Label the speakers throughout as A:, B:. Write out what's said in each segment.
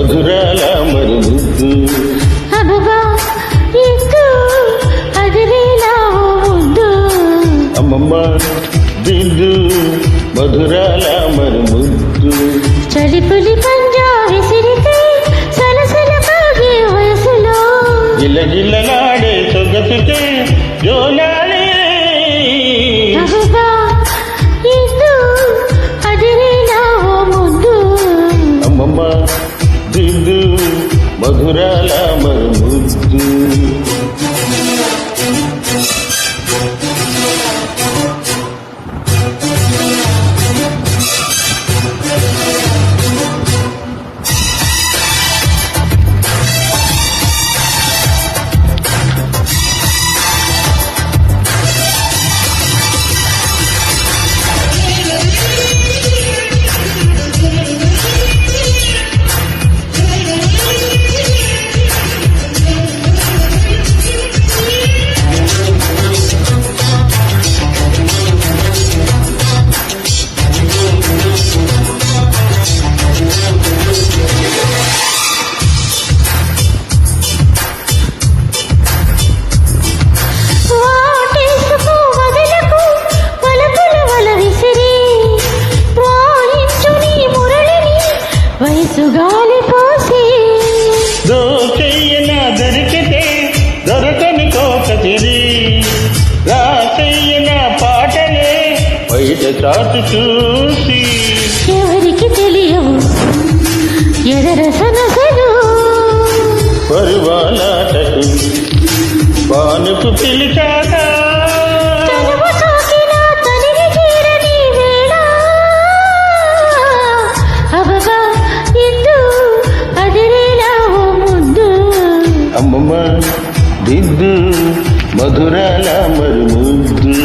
A: మధురాల మరుముద్దు
B: అబ్బా ఇద్దు అదిరేలా ముద్దు
A: అమ్మమ్మ దిద్దు మధురాల మరుముద్దు
B: చలిపులి పంజా విసిరితే సలసల కాగే వయసులో
A: గిల్లగిల్లలాడే సొగసుకే జోలాలే
B: అబ్బా ఇద్దు అదిరేలా ముద్దు
A: అమ్మమ్మ దిద్దు మధురాల మరుముద్దు
B: వాటేసుకో వదలకు పలుకుల వల విసిరి వాయించు నీ మురళిని వయసు గాలి పోసి
A: దోచెయ్యన దొరికితే దొరకని కోకతిరి రాచెయ్యన పాటలే బయట చాటు చూసి
B: ఎవరికి తెలియవు ఎదరసనసలు
A: పరువాలాటకు పానుకు పిలిచాక
B: తనువు తాకిన తనివి తీరని వేళ అబ్బా ఇద్దు అదిరేలా ముద్దు
A: అమ్మమ్మ దిద్దు మధురాల మరుముద్దు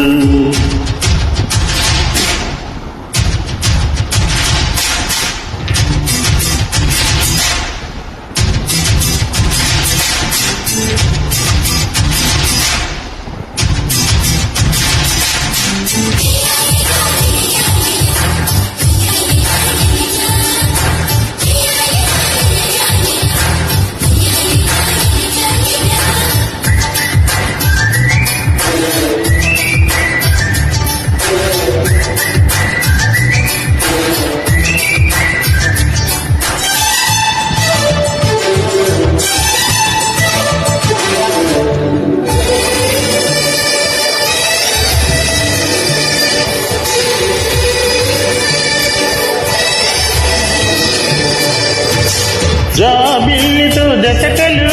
A: జాబిల్లితో జతకలు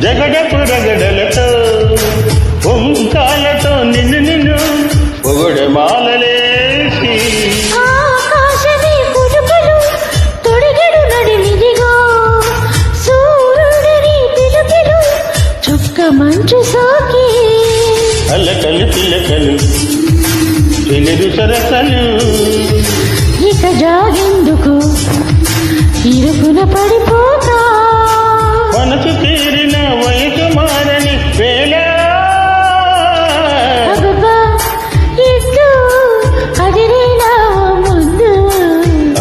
A: జగడపు రగడలతో ఓంకాలతో నిన్ను పొగడమాలలేసి
B: ఆకాశమే పులుకలు తొడిగెడు నడిమిదిగో సూర్యుడిని పిలుపులు చుక్క మంచు సోకి
A: అల్లకలు పిల్లకలు చెలరు సరసలు
B: ఇక జాగెందుకు ఇరుకున పడిపోతా
A: మనసు తీరిన వయసు మారని వేళ
B: అబ్బా ఇద్దు అదిరేలా ముద్దు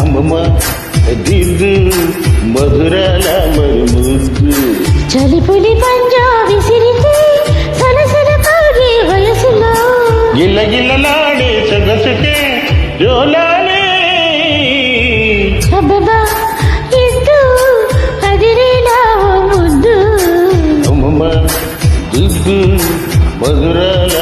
A: అమ్మమ్మ దిద్దు మధురాల మరుముద్దు
B: చలిపులి పంజా విసిరితే సలసల కాగే వయసులో
A: గిల్లగిల్లలాడే సొగసుకే జోలాలే
B: అబ్బా ఇద్దు అదిరేలా ముద్దు
A: అమ్మమ్మ దిద్దు మధురాల